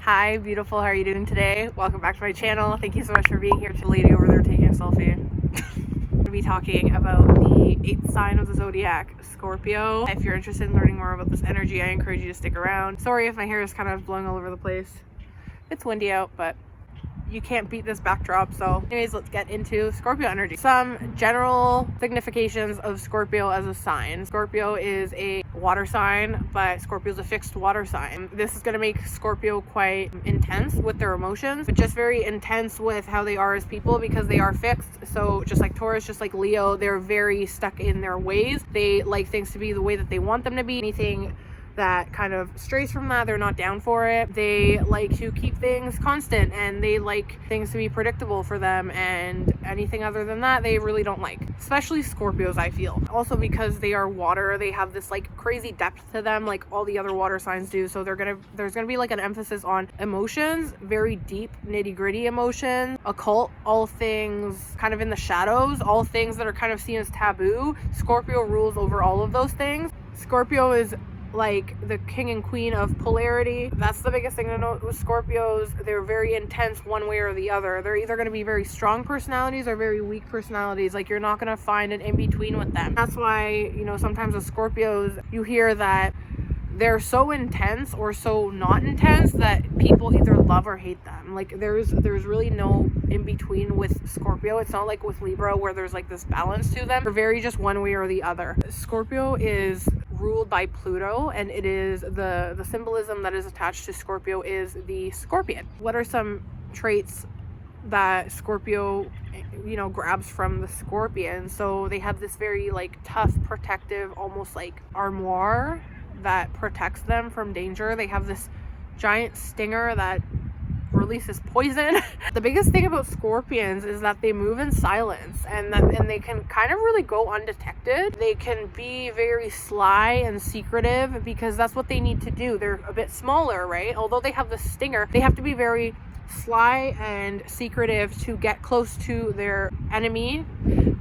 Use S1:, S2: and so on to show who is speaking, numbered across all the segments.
S1: Hi, beautiful. How are you doing today? Welcome back to my channel. Thank you so much for being here. To the lady over there taking a selfie. I'm going to be talking about the 8th sign of the zodiac, Scorpio. If you're interested in learning more about this energy, I encourage you to stick around. Sorry if my hair is kind of blowing all over the place. It's windy out, but you can't beat this backdrop. So anyways, let's get into Scorpio energy. Some general significations of Scorpio as a sign. Scorpio is a water sign, but Scorpio is a fixed water sign. This is going to make Scorpio quite intense with their emotions, but just very intense with how they are as people because they are fixed. So just like Taurus, just like Leo, they're very stuck in their ways. They like things to be the way that they want them to be. Anything that kind of strays from that, they're not down for it. They like to keep things constant and they like things to be predictable for them, and anything other than that they really don't like, especially Scorpios, I feel. Also because they are water, they have this like crazy depth to them like all the other water signs do. So there's gonna be like an emphasis on emotions, very deep nitty-gritty emotions, occult, all things kind of in the shadows, all things that are kind of seen as taboo. Scorpio rules over all of those things. Scorpio is like the king and queen of polarity. That's the biggest thing to note with Scorpios. They're very intense one way or the other. They're either going to be very strong personalities or very weak personalities. Like, you're not going to find an in-between with them. That's why, you know, sometimes with Scorpios you hear that they're so intense or so not intense that people either love or hate them. Like there's really no in between with Scorpio. It's not like with Libra where there's like this balance to them. They're very just one way or the other. Scorpio is ruled by Pluto, and it is the symbolism that is attached to Scorpio is the scorpion. What are some traits that Scorpio, you know, grabs from the scorpion? So they have this very like tough, protective, almost like armoire that protects them from danger. They have this giant stinger that releases poison. The biggest thing about scorpions is that they move in silence, and they can kind of really go undetected. They can be very sly and secretive because that's what they need to do. They're a bit smaller, right? Although they have the stinger, they have to be very sly and secretive to get close to their enemy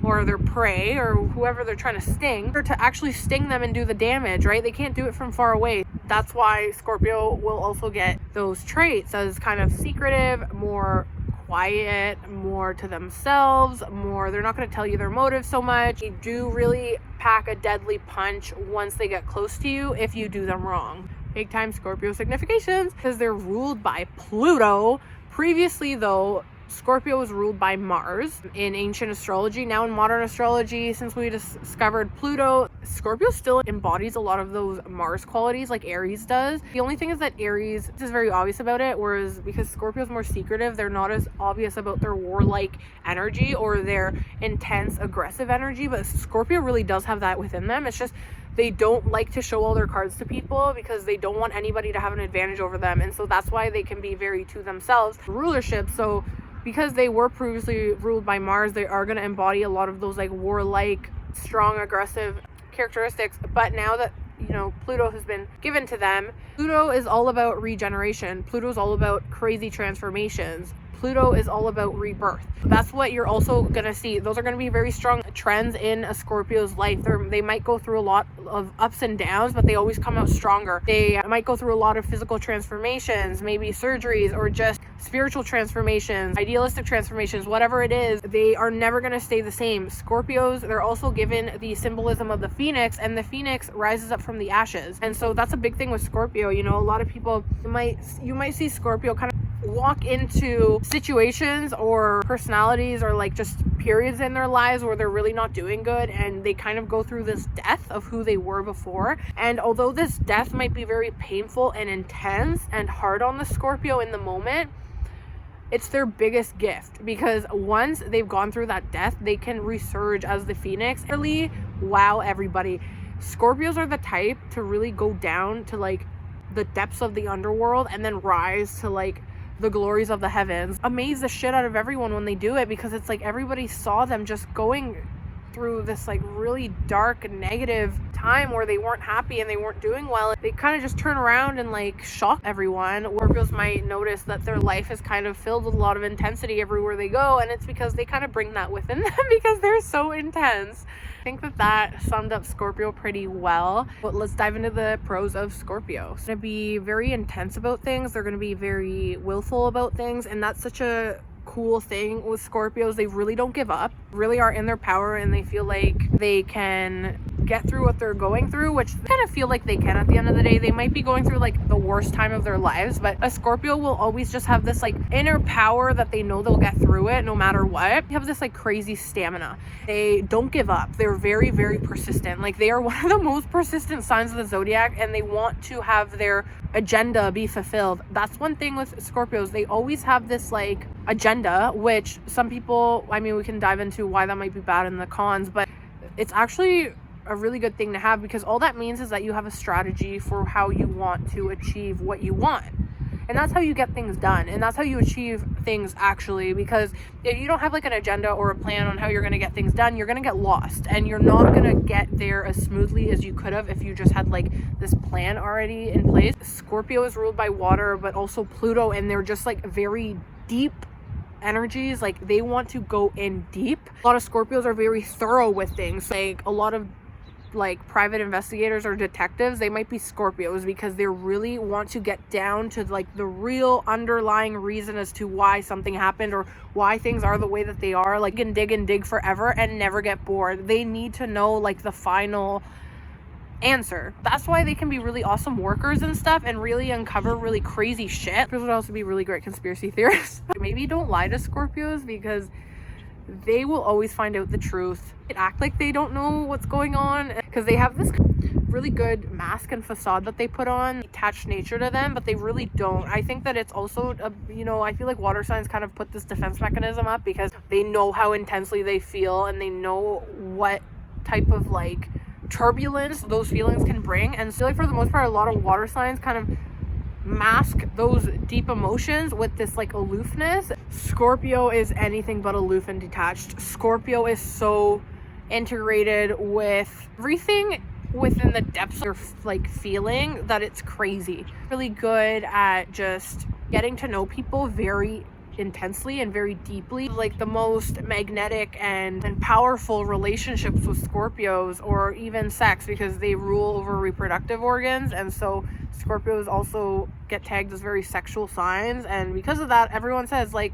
S1: or their prey or whoever they're trying to sting, or to actually sting them and do the damage, right? They can't do it from far away. That's why Scorpio will also get those traits as kind of secretive, more quiet, more to themselves, more, they're not going to tell you their motives so much. They do really pack a deadly punch once they get close to you if you do them wrong. Big time Scorpio significations, because they're ruled by Pluto. Previously though, Scorpio was ruled by Mars in ancient astrology. Now in modern astrology, since we discovered Pluto, Scorpio still embodies a lot of those Mars qualities like Aries does. The only thing is that Aries is very obvious about it, whereas because Scorpio is more secretive, they're not as obvious about their warlike energy or their intense aggressive energy. But Scorpio really does have that within them. It's just they don't like to show all their cards to people because they don't want anybody to have an advantage over them. And so that's why they can be very to themselves. Rulership, so because they were previously ruled by Mars, they are going to embody a lot of those like warlike, strong, aggressive characteristics. But now that, you know, Pluto has been given to them, Pluto is all about regeneration. Pluto is all about crazy transformations. Pluto is all about rebirth. That's what you're also going to see. Those are going to be very strong trends in a Scorpio's life. They might go through a lot of ups and downs, but they always come out stronger. They might go through a lot of physical transformations, maybe surgeries, or just spiritual transformations, idealistic transformations, whatever it is. They are never going to stay the same. Scorpios, they're also given the symbolism of the phoenix, and the phoenix rises up from the ashes. And so that's a big thing with Scorpio. You know, a lot of people, you might see Scorpio kind of walk into situations or personalities or like just periods in their lives where they're really not doing good, and they kind of go through this death of who they were before. And although this death might be very painful and intense and hard on the Scorpio in the moment, it's their biggest gift, because once they've gone through that death, they can resurge as the phoenix, really wow everybody. Scorpios are the type to really go down to like the depths of the underworld and then rise to like the glories of the heavens. Amaze the shit out of everyone when they do it, because it's like everybody saw them just going through this like really dark, negative time where they weren't happy and they weren't doing well, they kind of just turn around and like shock everyone. Scorpios might notice that their life is kind of filled with a lot of intensity everywhere they go, and it's because they kind of bring that within them because they're so intense. I think that summed up Scorpio pretty well. But let's dive into the pros of Scorpio. It's going to be very intense about things. They're going to be very willful about things, and that's such a cool thing with Scorpios. They really don't give up, really are in their power, and they feel like they can get through what they're going through, which they kind of feel like they can at the end of the day. They might be going through like the worst time of their lives, but a Scorpio will always just have this like inner power that they know they'll get through it no matter what. They have this like crazy stamina. They don't give up. They're very, very persistent. Like they are one of the most persistent signs of the zodiac, and they want to have their agenda be fulfilled. That's one thing with Scorpios. They always have this like agenda, which some people, I mean, we can dive into why that might be bad in the cons, but it's actually a really good thing to have, because all that means is that you have a strategy for how you want to achieve what you want. And that's how you get things done, and that's how you achieve things actually, because if you don't have like an agenda or a plan on how you're going to get things done, you're going to get lost, and you're not going to get there as smoothly as you could have if you just had like this plan already in place. Scorpio is ruled by water, but also Pluto, and they're just like very deep energies. Like they want to go in deep. A lot of Scorpios are very thorough with things. Like a lot of like private investigators or detectives, they might be Scorpios because they really want to get down to like the real underlying reason as to why something happened or why things are the way that they are. Like can dig and dig forever and never get bored. They need to know like the final answer. That's why they can be really awesome workers and stuff and really uncover really crazy shit. Those would also be really great conspiracy theorists. Maybe don't lie to Scorpios, because they will always find out the truth. They act like they don't know what's going on because they have this really good mask and facade that they put on, attached nature to them, but they really don't. I think that it's also, I feel like water signs kind of put this defense mechanism up because they know how intensely they feel, and they know what type of like turbulence those feelings can bring. And so like for the most part, a lot of water signs kind of mask those deep emotions with this like aloofness. Scorpio is anything but aloof and detached. Scorpio is so integrated with everything within the depths of their like feeling that it's crazy. Really good at just getting to know people very intensely and very deeply. Like the most magnetic and powerful relationships with Scorpios, or even sex, because they rule over reproductive organs, and so Scorpios also get tagged as very sexual signs, and because of that everyone says like,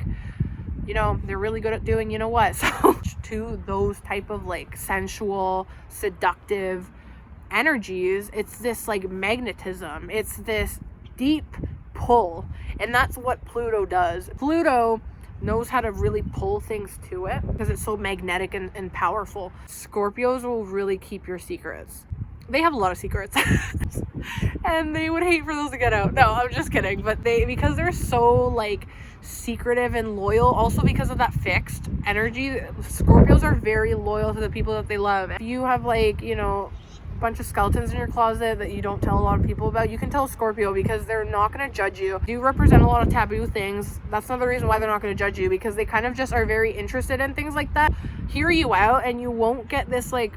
S1: they're really good at doing so to those type of like sensual, seductive energies. It's this like magnetism, it's this deep pull, and that's what Pluto does. Pluto knows how to really pull things to it because it's so magnetic and powerful. Scorpios will really keep your secrets. They have a lot of secrets and they would hate for those to get out. No, I'm just kidding. But because they're so like secretive and loyal, also because of that fixed energy, Scorpios are very loyal to the people that they love. If you have like, bunch of skeletons in your closet that you don't tell a lot of people about, you can tell Scorpio, because they're not going to judge you. You represent a lot of taboo things. That's another reason why they're not going to judge you, because they kind of just are very interested in things like that, hear you out, and you won't get this like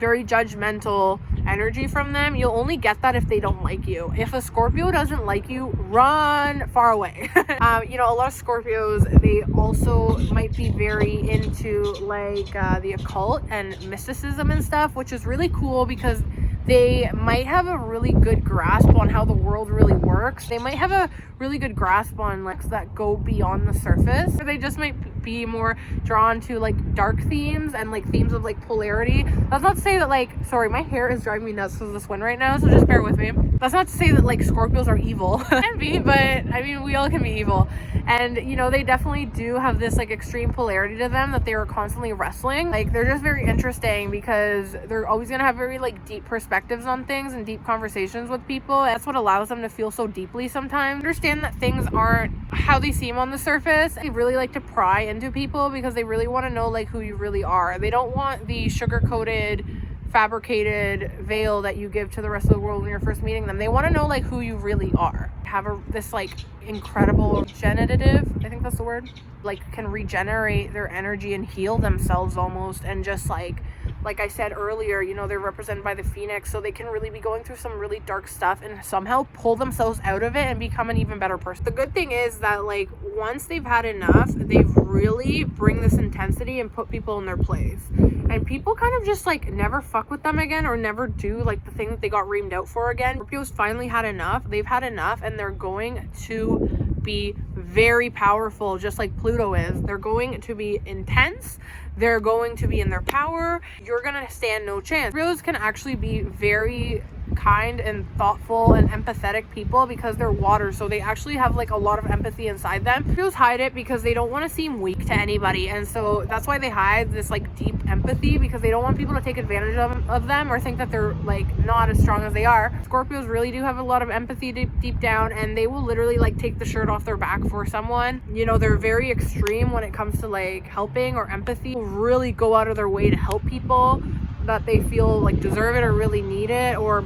S1: very judgmental energy from them. You'll only get that if they don't like you. If a Scorpio doesn't like you, run far away. A lot of Scorpios, they also might be very into like the occult and mysticism and stuff, which is really cool because they might have a really good grasp on how the world really works. They might have a really good grasp on like that go beyond the surface. Or they just might be more drawn to like dark themes and like themes of like polarity. That's not to say that like, sorry, my hair is driving me nuts because of this wind right now, so just bear with me. That's not to say that like Scorpios are evil. Can be, but I mean, we all can be evil. And they definitely do have this like extreme polarity to them that they are constantly wrestling. Like they're just very interesting because they're always gonna have very like deep perspectives on things and deep conversations with people. That's what allows them to feel so deeply sometimes. Understand that things aren't how they seem on the surface. They really like to pry into people because they really want to know like who you really are. They don't want the sugar-coated, fabricated veil that you give to the rest of the world when you're first meeting them. They want to know like who you really are. Have this like incredible regenerative, I think that's the word, like can regenerate their energy and heal themselves almost, and just like like I said earlier, you know, they're represented by the phoenix, so they can really be going through some really dark stuff and somehow pull themselves out of it and become an even better person. The good thing is that, like, once they've had enough, they really bring this intensity and put people in their place, and people kind of just like never fuck with them again, or never do like the thing that they got reamed out for again. Scorpio's finally had enough. They've had enough, and they're going to be very powerful, just like Pluto is. They're going to be intense. They're going to be in their power. You're gonna stand no chance. Scorpios can actually be very kind and thoughtful and empathetic people because they're water, so they actually have like a lot of empathy inside them. Scorpios hide it because they don't want to seem weak to anybody, and so that's why they hide this like deep empathy, because they don't want people to take advantage of them or think that they're like not as strong as they are. Scorpios really do have a lot of empathy deep down, and they will literally like take the shirt off their back for someone. You know, they're very extreme when it comes to like helping or empathy. Really go out of their way to help people that they feel like deserve it or really need it, or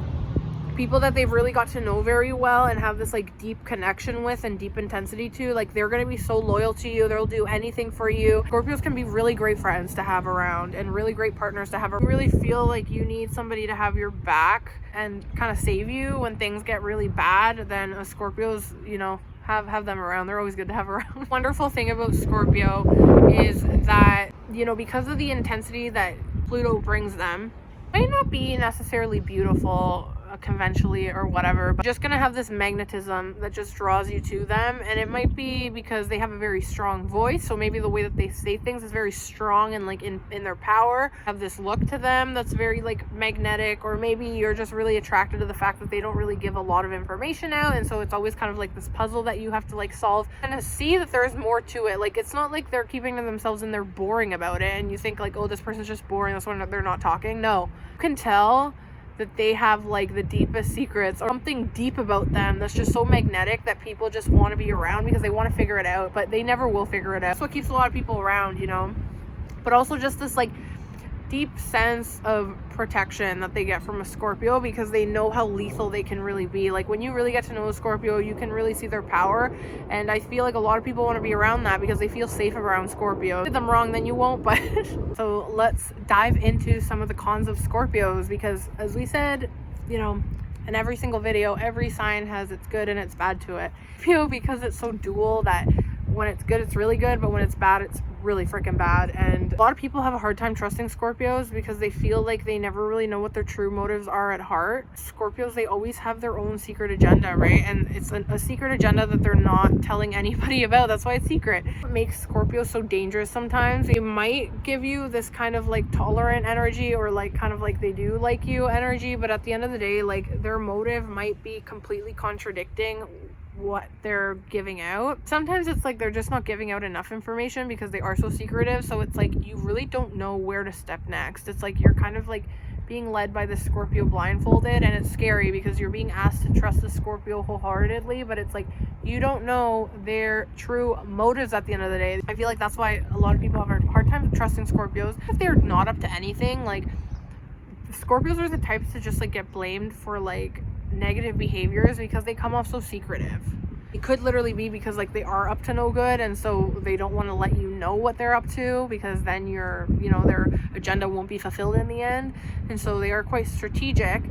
S1: people that they've really got to know very well and have this like deep connection with and deep intensity to. Like, they're going to be so loyal to you. They'll do anything for you. Scorpios can be really great friends to have around and really great partners to have around. You really feel like you need somebody to have your back and kind of save you when things get really bad, then Scorpios, you know, have them around. They're always good to have around. Wonderful thing about Scorpio is that, you know, because of the intensity that Pluto brings them, might not be necessarily beautiful conventionally or whatever, but just gonna have this magnetism that just draws you to them. And it might be because they have a very strong voice, so maybe the way that they say things is very strong and like in their power, have this look to them that's very like magnetic. Or maybe you're just really attracted to the fact that they don't really give a lot of information out, and so it's always kind of like this puzzle that you have to like solve and to see that there's more to it. Like, it's not like they're keeping to themselves and they're boring about it and you think like, oh, this person's just boring, that's when they're not talking. No, you can tell that they have like the deepest secrets or something deep about them that's just so magnetic that people just want to be around because they want to figure it out, but they never will figure it out. That's what keeps a lot of people around, you know. But also just this like deep sense of protection that they get from a Scorpio, because they know how lethal they can really be. Like, when you really get to know a Scorpio, you can really see their power, and I feel like a lot of people want to be around that because they feel safe around Scorpio. If you did them wrong, then you won't. But so let's dive into some of the cons of Scorpios, because as we said, you know, in every single video, every sign has its good and its bad to it. Scorpio, because it's so dual, that when it's good, it's really good, but when it's bad, it's really freaking bad. And a lot of people have a hard time trusting Scorpios because they feel like they never really know what their true motives are at heart. Scorpios, they always have their own secret agenda, right? And it's a secret agenda that they're not telling anybody about. That's why it's secret. What makes Scorpios so dangerous sometimes, they might give you this kind of like tolerant energy, or like kind of like they do like you energy, but at the end of the day, like, their motive might be completely contradicting what they're giving out. Sometimes it's like they're just not giving out enough information because they are so secretive, so it's like you really don't know where to step next. It's like you're kind of like being led by the Scorpio blindfolded, and it's scary because you're being asked to trust the Scorpio wholeheartedly, but it's like you don't know their true motives at the end of the day. I feel like that's why a lot of people have a hard time trusting Scorpios. If they're not up to anything, like, Scorpios are the types to just like get blamed for like negative behaviors because they come off so secretive. It could literally be because like they are up to no good, and so they don't want to let you know what they're up to, because then their agenda won't be fulfilled in the end. And so they are quite strategic.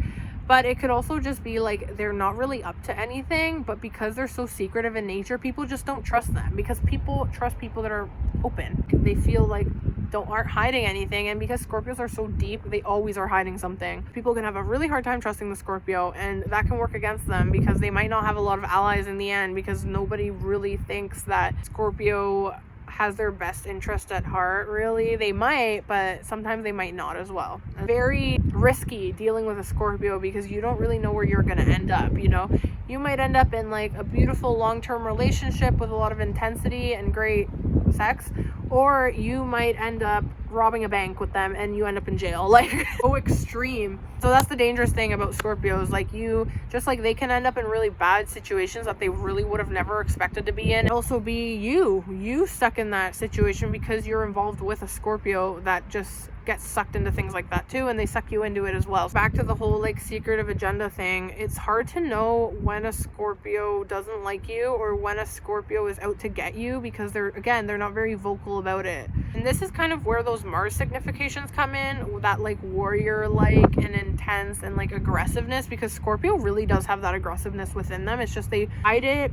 S1: But it could also just be like they're not really up to anything, but because they're so secretive in nature, people just don't trust them, because people trust people that are open. They feel like aren't hiding anything, and because Scorpios are so deep, they always are hiding something. People can have a really hard time trusting the Scorpio, and that can work against them because they might not have a lot of allies in the end, because nobody really thinks that Scorpio has their best interest at heart. Really, they might, but sometimes they might not as well. It's very risky dealing with a Scorpio because you don't really know where you're gonna end up. You know, you might end up in like a beautiful long-term relationship with a lot of intensity and great sex, or you might end up robbing a bank with them and you end up in jail. Like, so extreme. So that's the dangerous thing about Scorpios. Like, you just like they can end up in really bad situations that they really would have never expected to be in. Also be you stuck in that situation because you're involved with a Scorpio that just get sucked into things like that too, and they suck you into it as well. So back to the whole like secretive agenda thing, it's hard to know when a Scorpio doesn't like you or when a Scorpio is out to get you, because they're not very vocal about it. And this is kind of where those Mars significations come in, that like warrior like and intense and like aggressiveness, because Scorpio really does have that aggressiveness within them. It's just they hide it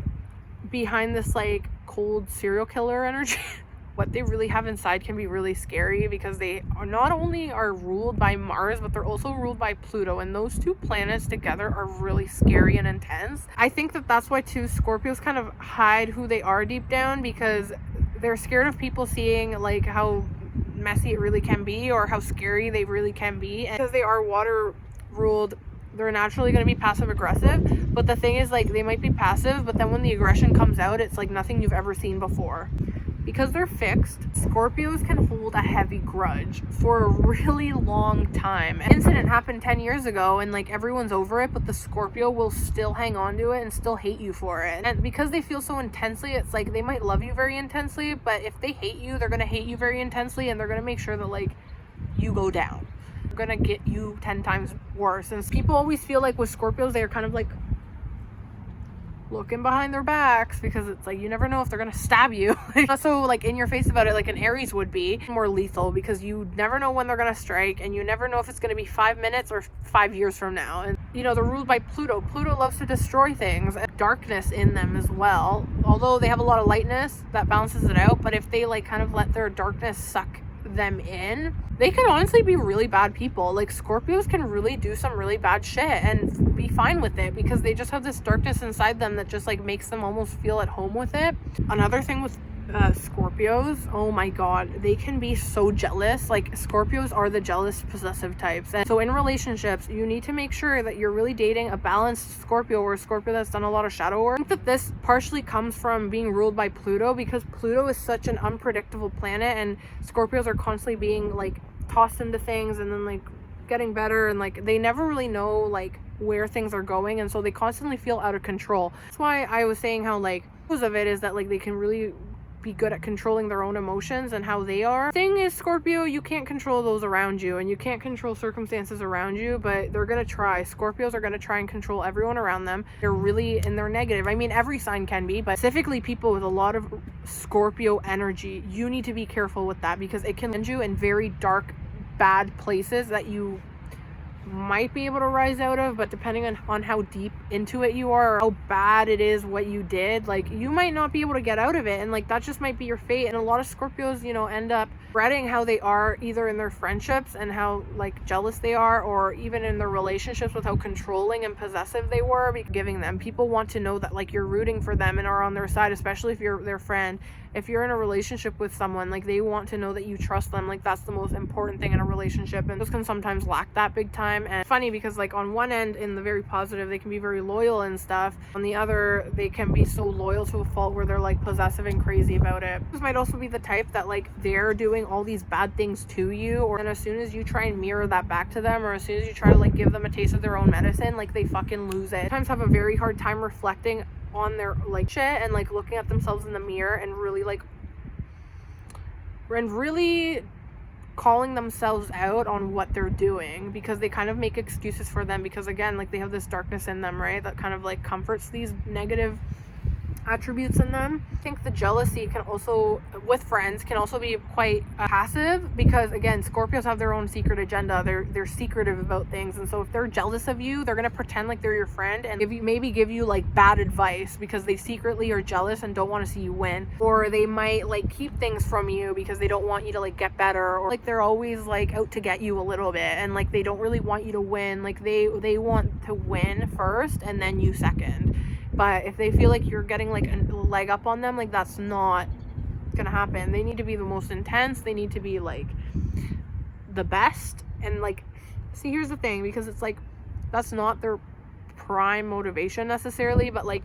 S1: behind this like cold serial killer energy. What they really have inside can be really scary, because they are not only are ruled by Mars, but they're also ruled by Pluto, and those two planets together are really scary and intense. I think that that's why too Scorpios kind of hide who they are deep down, because they're scared of people seeing like how messy it really can be or how scary they really can be. And because they are water ruled, they're naturally going to be passive aggressive, but the thing is like they might be passive, but then when the aggression comes out, it's like nothing you've ever seen before. Because they're fixed, Scorpios can hold a heavy grudge for a really long time. An incident happened 10 years ago and like everyone's over it, but the Scorpio will still hang on to it and still hate you for it. And because they feel so intensely, it's like they might love you very intensely, but if they hate you, they're going to hate you very intensely, and they're going to make sure that like you go down. They're going to get you 10 times worse. And people always feel like with Scorpios, they're kind of like looking behind their backs, because it's like you never know if they're gonna stab you. Not so like in your face about it like an Aries would be, more lethal, because you never know when they're gonna strike, and you never know if it's gonna be 5 minutes or 5 years from now. And you know, they're ruled by Pluto. Pluto loves to destroy things, and darkness in them as well. Although they have a lot of lightness, that balances it out. But if they like kind of let their darkness suck them in, they can honestly be really bad people. Like Scorpios can really do some really bad shit and be fine with it, because they just have this darkness inside them that just like makes them almost feel at home with it. Another thing with Scorpios, oh my god, they can be so jealous. Like Scorpios are the jealous possessive types, and so in relationships you need to make sure that you're really dating a balanced Scorpio, or a Scorpio that's done a lot of shadow work. I think that this partially comes from being ruled by Pluto, because Pluto is such an unpredictable planet, and Scorpios are constantly being like tossed into things and then like getting better, and like they never really know like where things are going, and so they constantly feel out of control. That's why I was saying how like most of it is that like they can really be good at controlling their own emotions and how they are. Thing is, Scorpio, you can't control those around you, and you can't control circumstances around you, but they're gonna try. Scorpios are gonna try and control everyone around them. They're really in their negative. I mean, every sign can be, but specifically people with a lot of Scorpio energy, you need to be careful with that, because it can land you in very dark, bad places that you might be able to rise out of, but depending on how deep into it you are, or how bad it is what you did, like you might not be able to get out of it, and like that just might be your fate. And a lot of Scorpios, you know, end up regretting how they are, either in their friendships and how like jealous they are, or even in their relationships with how controlling and possessive they were. Giving them, people want to know that like you're rooting for them and are on their side, especially if you're their friend. If you're in a relationship with someone, like they want to know that you trust them. Like that's the most important thing in a relationship, and those can sometimes lack that big time. And it's funny because like on one end, in the very positive, they can be very loyal and stuff. On the other, they can be so loyal to a fault where they're like possessive and crazy about it. This might also be the type that like they're doing all these bad things to you, or and as soon as you try and mirror that back to them, or as soon as you try to like give them a taste of their own medicine, like they fucking lose it. Sometimes have a very hard time reflecting on their like shit and like looking at themselves in the mirror and really calling themselves out on what they're doing, because they kind of make excuses for them, because again, like they have this darkness in them, right, that kind of like comforts these negative attributes in them. I think the jealousy can also, with friends, can also be quite passive, because again, Scorpios have their own secret agenda. They're secretive about things, and so if they're jealous of you, they're gonna pretend like they're your friend and maybe give you like bad advice, because they secretly are jealous and don't want to see you win. Or they might like keep things from you because they don't want you to like get better, or like they're always like out to get you a little bit, and like they don't really want you to win. Like they want to win first and then you second. But if they feel like you're getting like a leg up on them, like that's not gonna happen. They need to be the most intense. They need to be like the best. And like, see, here's the thing, because it's like that's not their prime motivation necessarily, but like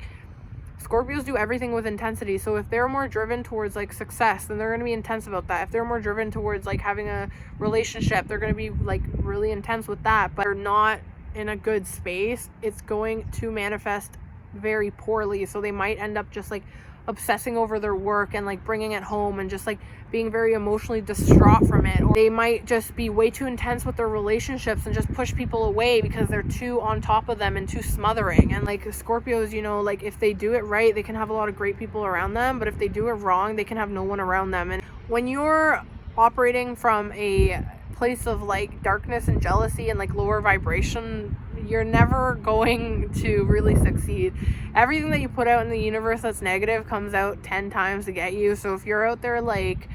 S1: Scorpios do everything with intensity. So if they're more driven towards like success, then they're going to be intense about that. If they're more driven towards like having a relationship, they're going to be like really intense with that. But they're not in a good space, it's going to manifest very poorly. So they might end up just like obsessing over their work and like bringing it home and just like being very emotionally distraught from it. Or they might just be way too intense with their relationships and just push people away because they're too on top of them and too smothering. And like Scorpios, you know, like if they do it right, they can have a lot of great people around them, but if they do it wrong, they can have no one around them. And when you're operating from a place of like darkness and jealousy and like lower vibration, you're never going to really succeed. Everything that you put out in the universe that's negative comes out 10 times to get you. So if you're out there like,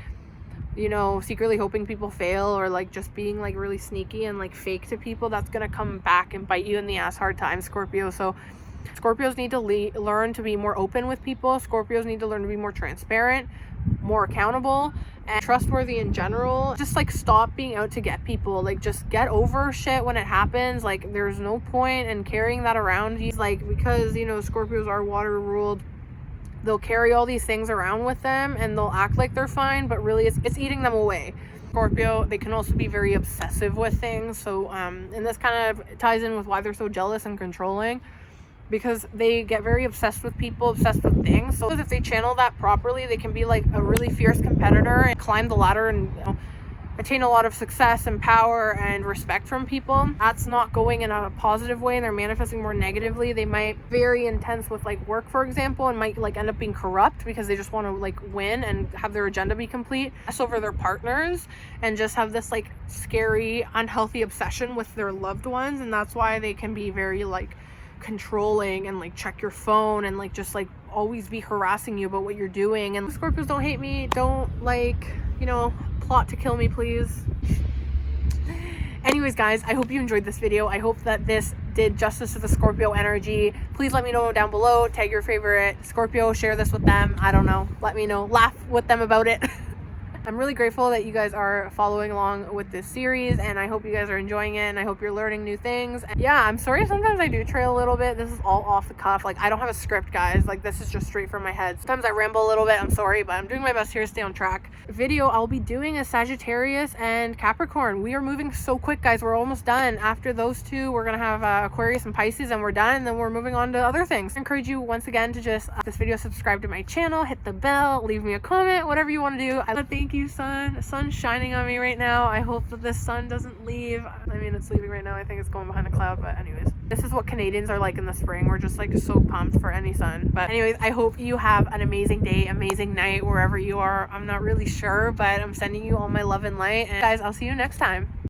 S1: you know, secretly hoping people fail, or like just being like really sneaky and like fake to people, that's gonna come back and bite you in the ass hard time, Scorpio. So Scorpios need to learn to be more open with people. Scorpios need to learn to be more transparent, more accountable, and trustworthy in general. Just like stop being out to get people. Like just get over shit when it happens. Like there's no point in carrying that around you. Like, because, you know, Scorpios are water ruled, they'll carry all these things around with them and they'll act like they're fine, but really it's eating them away. Scorpio, they can also be very obsessive with things. So and this kind of ties in with why they're so jealous and controlling, because they get very obsessed with people, obsessed with things. So if they channel that properly, they can be like a really fierce competitor and climb the ladder and, you know, attain a lot of success and power and respect from people. That's not going in a positive way, and they're manifesting more negatively. They might be very intense with like work, for example, and might like end up being corrupt because they just want to like win and have their agenda be complete, mess over their partners, and just have this like scary, unhealthy obsession with their loved ones. And that's why they can be very like controlling and like check your phone and like just like always be harassing you about what you're doing. And Scorpios, don't hate me, don't like, you know, plot to kill me, please. Anyways guys, I hope you enjoyed this video. I hope that this did justice to the Scorpio energy. Please let me know down below, tag your favorite Scorpio, share this with them, I don't know, let me know, laugh with them about it. I'm really grateful that you guys are following along with this series, and I hope you guys are enjoying it, and I hope you're learning new things. And yeah, I'm sorry sometimes I do trail a little bit. This is all off the cuff. Like, I don't have a script, guys. Like, this is just straight from my head. Sometimes I ramble a little bit. I'm sorry, but I'm doing my best here to stay on track. Video, I'll be doing a Sagittarius and Capricorn. We are moving so quick, guys. We're almost done. After those two, we're gonna have Aquarius and Pisces, and we're done, and then we're moving on to other things. I encourage you once again to just this video, subscribe to my channel, hit the bell, leave me a comment, whatever you want to do. I thank you, sun. Sun's shining on me right now. I hope that this sun doesn't leave. I mean, it's leaving right now. I think it's going behind a cloud, but anyways, this is what Canadians are like in the spring. We're just like so pumped for any sun. But anyways, I hope you have an amazing day, amazing night, wherever you are. I'm not really sure, but I'm sending you all my love and light. And guys, I'll see you next time.